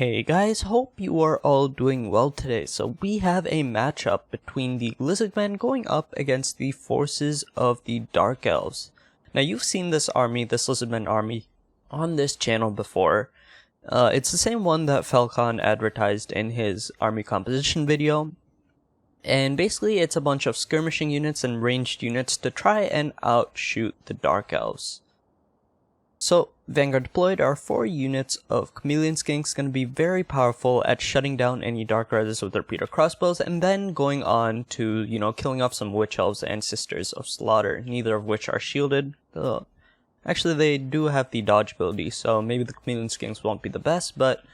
Hey guys, hope you are all doing well today. So we have a matchup between the Lizardmen going up against the forces of the Dark Elves. Now you've seen this Lizardmen army, on this channel before. It's the same one that Falcon advertised in his army composition video. And basically it's a bunch of skirmishing units and ranged units to try and outshoot the Dark Elves. So, Vanguard deployed, our 4 units of Chameleon Skinks going to be very powerful at shutting down any Dark Riders with their repeater crossbows, and then going on to, killing off some Witch Elves and Sisters of Slaughter, neither of which are shielded. Actually, they do have the dodge ability, so maybe the Chameleon Skinks won't be the best, but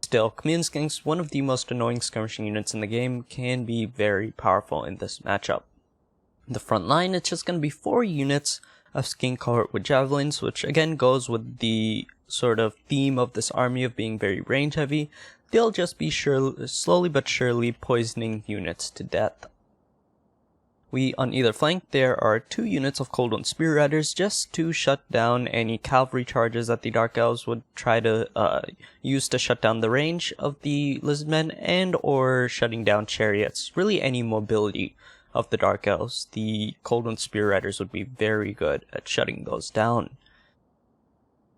still, Chameleon Skinks, one of the most annoying skirmishing units in the game, can be very powerful in this matchup. In the front line, it's just going to be 4 units of Skink cohort with javelins, which again goes with the sort of theme of this army of being very range heavy. They'll just be slowly but surely poisoning units to death. On either flank, there are 2 units of Cold One Spear Riders just to shut down any cavalry charges that the Dark Elves would try to use to shut down the range of the Lizardmen, and or shutting down chariots, really any mobility of the Dark Elves. The Cold One Spear Riders would be very good at shutting those down.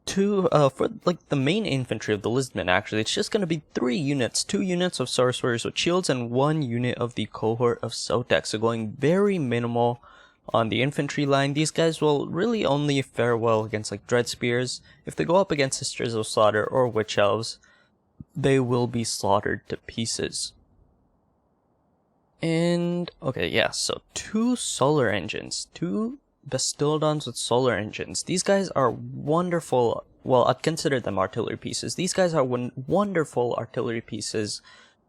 For the main infantry of the Lizardmen, actually, it's just going to be 3 units, 2 units of Sorcerers with shields and 1 unit of the cohort of Sotek, so going very minimal on the infantry line. These guys will really only fare well against like Dread Spears. If they go up against Sisters of Slaughter or Witch Elves, they will be slaughtered to pieces. And, okay, yeah, so 2 solar engines, 2 Bastildons with solar engines. These guys are wonderful, well, I'd consider them artillery pieces. These guys are wonderful artillery pieces.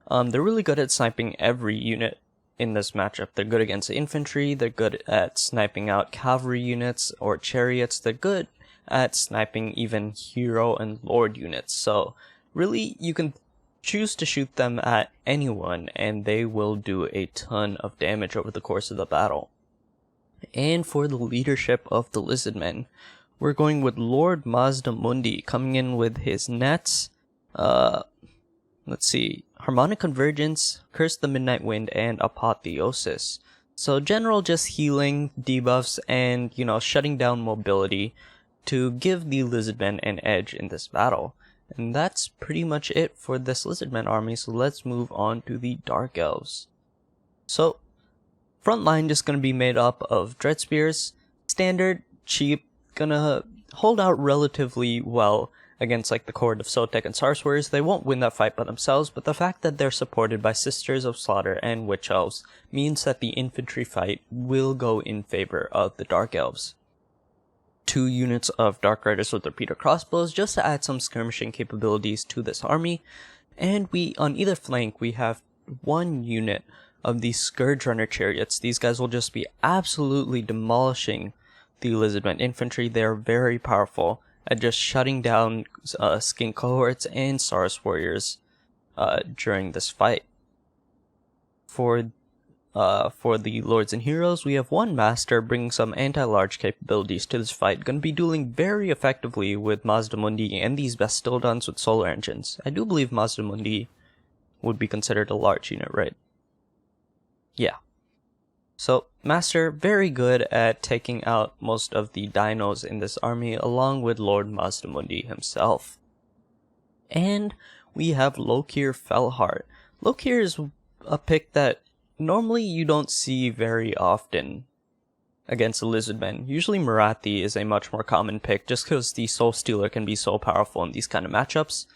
They're really good at sniping every unit in this matchup. They're good against infantry, they're good at sniping out cavalry units or chariots, they're good at sniping even hero and lord units. So, really, you can choose to shoot them at anyone, and they will do a ton of damage over the course of the battle. And for the leadership of the Lizardmen, we're going with Lord Mazdamundi, coming in with his nets, let's see, Harmonic Convergence, Curse the Midnight Wind, and Apotheosis. So general just healing, debuffs, and, shutting down mobility to give the Lizardmen an edge in this battle. And that's pretty much it for this Lizardmen army, so let's move on to the Dark Elves. So, front line just gonna be made up of Dread Spears, standard, cheap, gonna hold out relatively well against like the cohort of Sotek and Sorcerers. They won't win that fight by themselves, but the fact that they're supported by Sisters of Slaughter and Witch Elves means that the infantry fight will go in favor of the Dark Elves. 2 units of Dark Riders with repeater crossbows just to add some skirmishing capabilities to this army, and on either flank we have 1 unit of the Scourge Runner chariots. These guys will just be absolutely demolishing the Lizardmen infantry. They are very powerful at just shutting down Skink cohorts and Saurus warriors during this fight. For the Lords and Heroes, we have 1 Master bringing some anti-large capabilities to this fight, going to be dueling very effectively with Mazdamundi and these Bastildons with solar engines. I do believe Mazdamundi would be considered a large unit, right? Yeah. So, Master, very good at taking out most of the dinos in this army, along with Lord Mazdamundi himself. And we have Lokir Felheart. Lokir is a pick that normally you don't see very often against the Lizardmen. Usually Marathi is a much more common pick just because the Soul Stealer can be so powerful in these kind of matchups.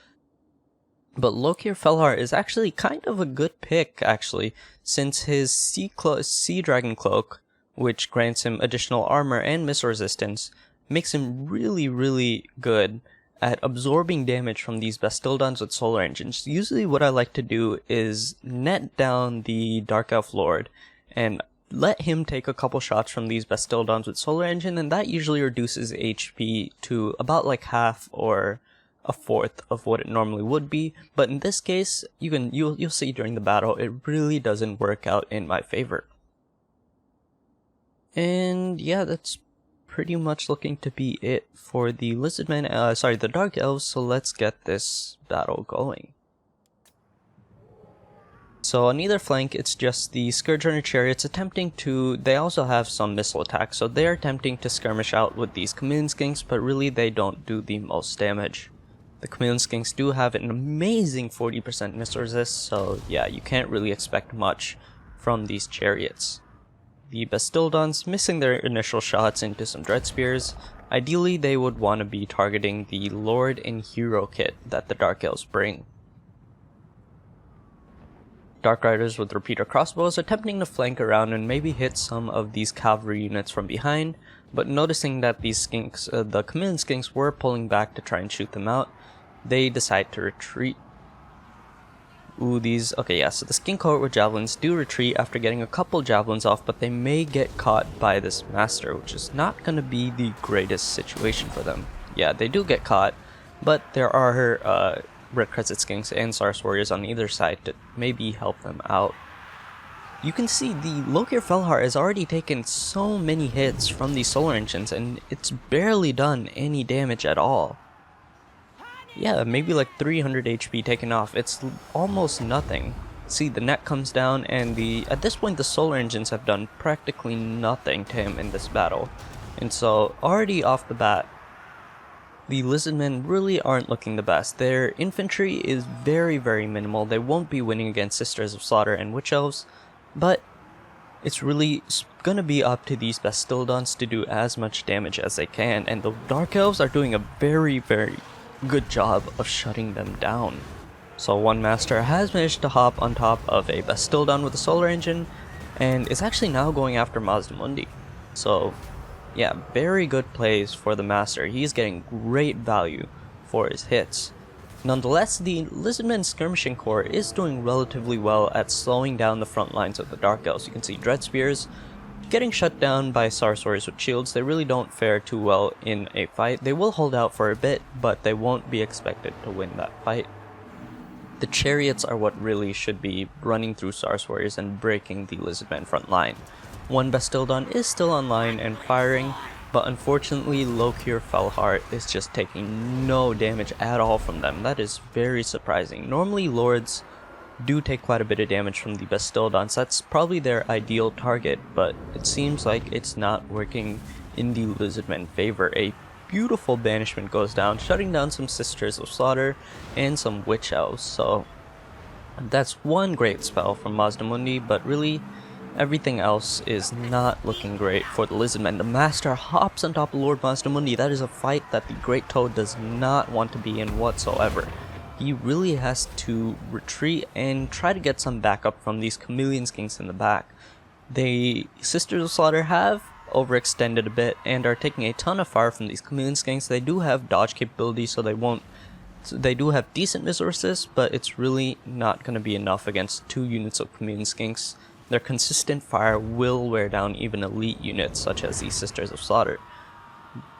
But Lokir Felheart is actually kind of a good pick, actually, since his Sea Dragon Cloak, which grants him additional armor and missile resistance, makes him really, really good at absorbing damage from these Bastildons with solar engines. Usually what I like to do is net down the Dark Elf Lord and let him take a couple shots from these Bastildons with solar engine, and that usually reduces HP to about like half or a fourth of what it normally would be. But in this case, you'll see during the battle, it really doesn't work out in my favor. And yeah, that's pretty much looking to be it for the Lizardmen, the Dark Elves, so let's get this battle going. So on either flank, it's just the Scourge Runner Chariots attempting to, they also have some missile attacks, so they're attempting to skirmish out with these Chameleon Skinks, but really they don't do the most damage. The Chameleon Skinks do have an amazing 40% missile resist, so yeah, you can't really expect much from these Chariots. The Bastildons missing their initial shots into some Dread Spears. Ideally, they would want to be targeting the Lord and Hero kit that the Dark Elves bring. Dark Riders with repeater crossbows attempting to flank around and maybe hit some of these cavalry units from behind, but noticing that these skinks, the Chameleon Skinks were pulling back to try and shoot them out, they decide to retreat. So the skink cohort with javelins do retreat after getting a couple javelins off, but they may get caught by this master, which is not going to be the greatest situation for them. Yeah, they do get caught, but there are Red Crested Skinks and Sars Warriors on either side to maybe help them out. You can see the Lokir Felheart has already taken so many hits from these solar engines and it's barely done any damage at all. Yeah, maybe like 300 HP taken off. It's almost nothing. See, the net comes down and at this point the solar engines have done practically nothing to him in this battle. And so already off the bat, the Lizardmen really aren't looking the best. Their infantry is very, very minimal. They won't be winning against Sisters of Slaughter and Witch Elves, but it's really gonna be up to these Bastildons to do as much damage as they can, and the Dark Elves are doing a very, very good job of shutting them down. So one master has managed to hop on top of a Bastildon with a solar engine, and is actually now going after Mazdamundi. So yeah, very good plays for the master. He's getting great value for his hits. Nonetheless, the Lizardmen Skirmishing Corps is doing relatively well at slowing down the front lines of the Dark Elves. You can see Dread Spears getting shut down by Sars Warriors with shields. They really don't fare too well in a fight. They will hold out for a bit, but they won't be expected to win that fight. The Chariots are what really should be running through Sars Warriors and breaking the Lizardmen front line. One Bastildon is still online and firing, but unfortunately Lokir Felheart is just taking no damage at all from them. That is very surprising. Normally Lords do take quite a bit of damage from the Bastildons. That's probably their ideal target, but it seems like it's not working in the Lizardmen favor. A beautiful banishment goes down, shutting down some Sisters of Slaughter and some Witch Elves. So that's one great spell from Mazdamundi, but really everything else is not looking great for the Lizardmen. The Master hops on top of Lord Mazdamundi. That is a fight that the Great Toad does not want to be in whatsoever. He really has to retreat and try to get some backup from these Chameleon Skinks in the back. The Sisters of Slaughter have overextended a bit and are taking a ton of fire from these Chameleon Skinks. They do have dodge capabilities, so they do have decent resources, but it's really not going to be enough against 2 units of Chameleon Skinks. Their consistent fire will wear down even elite units such as the Sisters of Slaughter.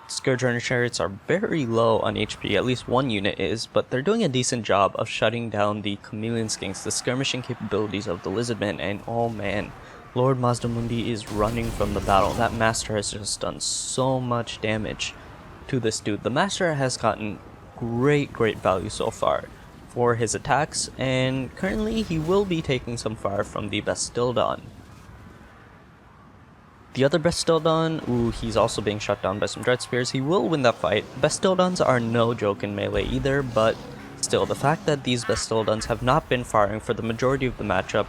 Scourge Runner Chariots are very low on HP, at least one unit is, but they're doing a decent job of shutting down the Chameleon Skinks, the skirmishing capabilities of the Lizardmen, and oh man, Lord Mazdamundi is running from the battle. That Master has just done so much damage to this dude. The Master has gotten great value so far for his attacks, and currently he will be taking some fire from the Bastildon. The other Bastildon, he's also being shut down by some Dread Spears. He will win that fight. Bastildons are no joke in melee either, but still, the fact that these Bastildons have not been firing for the majority of the matchup,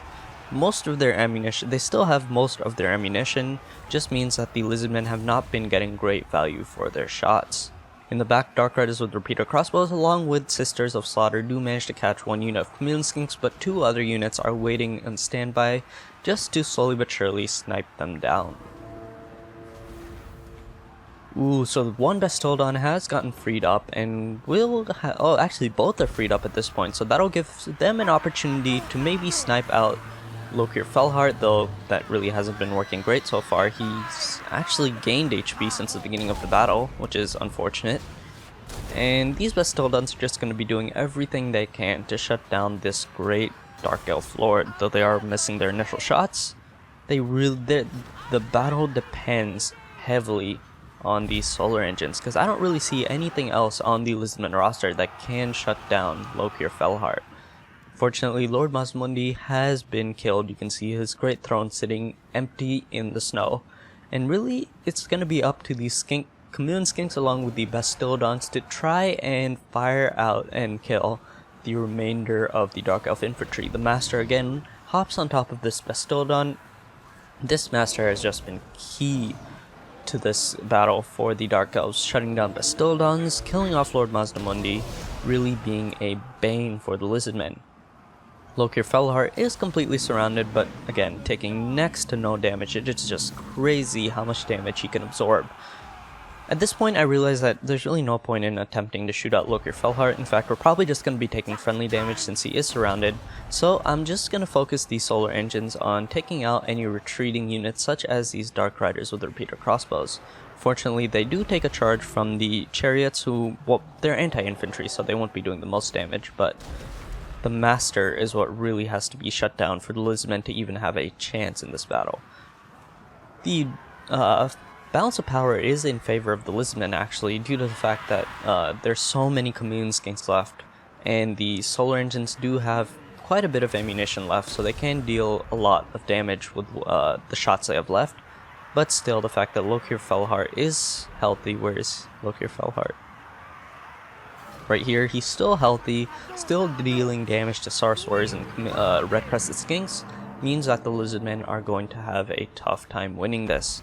most of their ammunition, they still have most of their ammunition, just means that the Lizardmen have not been getting great value for their shots. In the back, Dark Riders with repeater crossbows along with Sisters of Slaughter do manage to catch one unit of Chameleon Skinks, but 2 other units are waiting on standby just to slowly but surely snipe them down. So one Bastildon has gotten freed up and actually both are freed up at this point, so that'll give them an opportunity to maybe snipe out Lokir Felheart, though that really hasn't been working great so far. He's actually gained HP since the beginning of the battle, which is unfortunate. And these Bastildons are just going to be doing everything they can to shut down this great Dark Elf Lord. Though they are missing their initial shots, the battle depends heavily on these solar engines, because I don't really see anything else on the Lizardmen roster that can shut down Lokir Felheart. Fortunately, Lord Mazdamundi has been killed. You can see his great throne sitting empty in the snow. And really, it's going to be up to the Chameleon Skinks along with the Bastildons to try and fire out and kill the remainder of the Dark Elf infantry. The Master again hops on top of this Bastildon. This Master has just been key to this battle for the Dark Elves, shutting down Bastildons, killing off Lord Mazdamundi, really being a bane for the Lizardmen. Lokir Felhart is completely surrounded, but again, taking next to no damage. It's just crazy how much damage he can absorb. At this point, I realize that there's really no point in attempting to shoot out Lokir Felhart. In fact, we're probably just going to be taking friendly damage since he is surrounded. So I'm just going to focus these solar engines on taking out any retreating units such as these Dark Riders with repeater crossbows. Fortunately, they do take a charge from the chariots who, well, they're anti-infantry, so they won't be doing the most damage, but the Master is what really has to be shut down for the Lizardmen to even have a chance in this battle. The balance of power is in favor of the Lizardmen, actually, due to the fact that there's so many Chameleon Skinks left, and the solar engines do have quite a bit of ammunition left, so they can deal a lot of damage with the shots they have left. But still, the fact that Lokir Felhart is healthy. Where is Lokir Felhart? Right here, he's still healthy, still dealing damage to Sarswars and Red Crested Skinks, means that the Lizardmen are going to have a tough time winning this.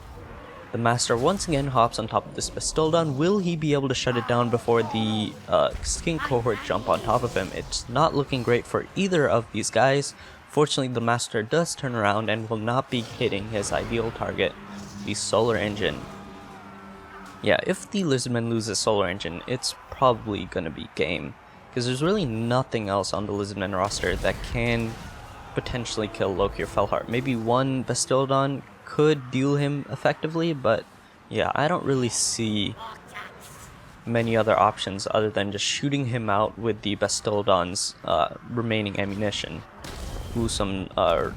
The Master once again hops on top of this Bastildon. Will he be able to shut it down before the Skink cohort jump on top of him? It's not looking great for either of these guys. Fortunately, the Master does turn around and will not be hitting his ideal target, the Solar Engine. Yeah, if the Lizardmen lose the Solar Engine, it's probably gonna be game, because there's really nothing else on the Lizardmen roster that can potentially kill Lokir Felhart. Maybe one Bastildon could deal him effectively, but yeah, I don't really see many other options other than just shooting him out with the Bastildon's remaining ammunition. Ooh, some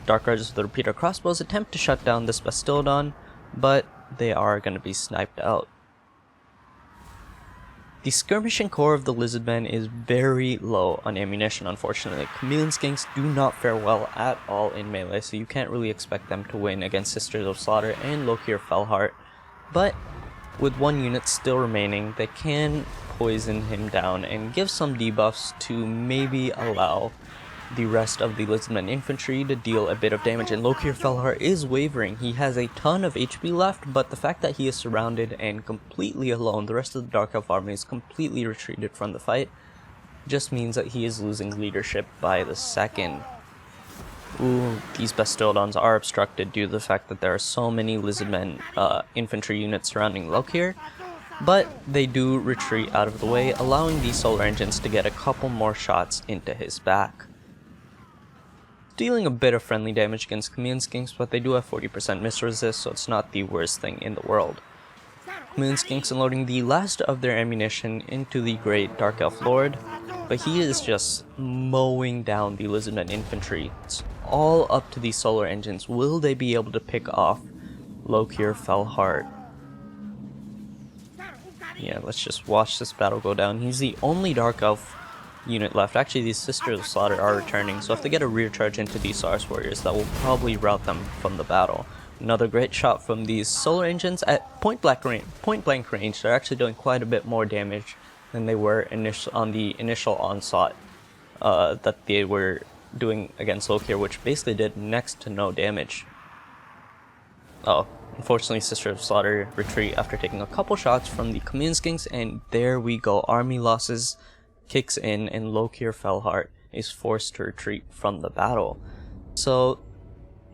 Dark Riders with the repeater crossbows attempt to shut down this Bastildon, but they are going to be sniped out. The skirmishing core of the Lizardmen is very low on ammunition, unfortunately. Chameleon Skinks do not fare well at all in melee, so you can't really expect them to win against Sisters of Slaughter and Lokir Felhart. But with one unit still remaining, they can poison him down and give some debuffs to maybe allow the rest of the Lizardmen infantry to deal a bit of damage. And Lokir Felhart is wavering. He has a ton of HP left, but the fact that he is surrounded and completely alone, the rest of the Dark Elf army is completely retreated from the fight, just means that he is losing leadership by the second. Ooh, these Bastildons are obstructed due to the fact that there are so many Lizardmen infantry units surrounding Lokir, but they do retreat out of the way, allowing these solar engines to get a couple more shots into his back. Dealing a bit of friendly damage against Chameleon Skinks, but they do have 40% miss resist, so it's not the worst thing in the world. Chameleon Skinks unloading the last of their ammunition into the great Dark Elf Lord, but he is just mowing down the Lizardmen infantry. It's all up to these solar engines. Will they be able to pick off Lokir Felhart? Yeah, let's just watch this battle go down. He's the only Dark Elf unit left. Actually, these Sisters of Slaughter are returning, so if they get a rear charge into these Sars Warriors, that will probably rout them from the battle. Another great shot from these solar engines at point blank range. They're actually doing quite a bit more damage than they were on the initial onslaught that they were doing against Lokir, which basically did next to no damage. Oh, unfortunately, Sisters of Slaughter retreat after taking a couple shots from the Chameleon Skinks, and there we go. Army losses kicks in, and Lokir Felhart is forced to retreat from the battle. So,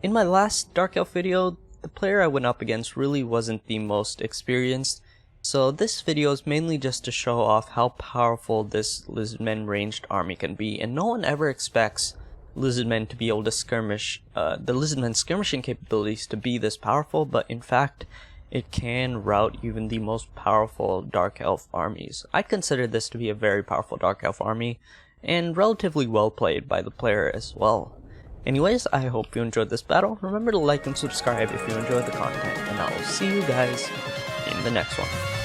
in my last Dark Elf video, the player I went up against really wasn't the most experienced, so this video is mainly just to show off how powerful this Lizardmen ranged army can be, and no one ever expects Lizardmen to be able to skirmish, the Lizardmen skirmishing capabilities to be this powerful, but in fact, it can rout even the most powerful Dark Elf armies. I consider this to be a very powerful Dark Elf army, and relatively well played by the player as well. Anyways, I hope you enjoyed this battle. Remember to like and subscribe if you enjoyed the content, and I will see you guys in the next one.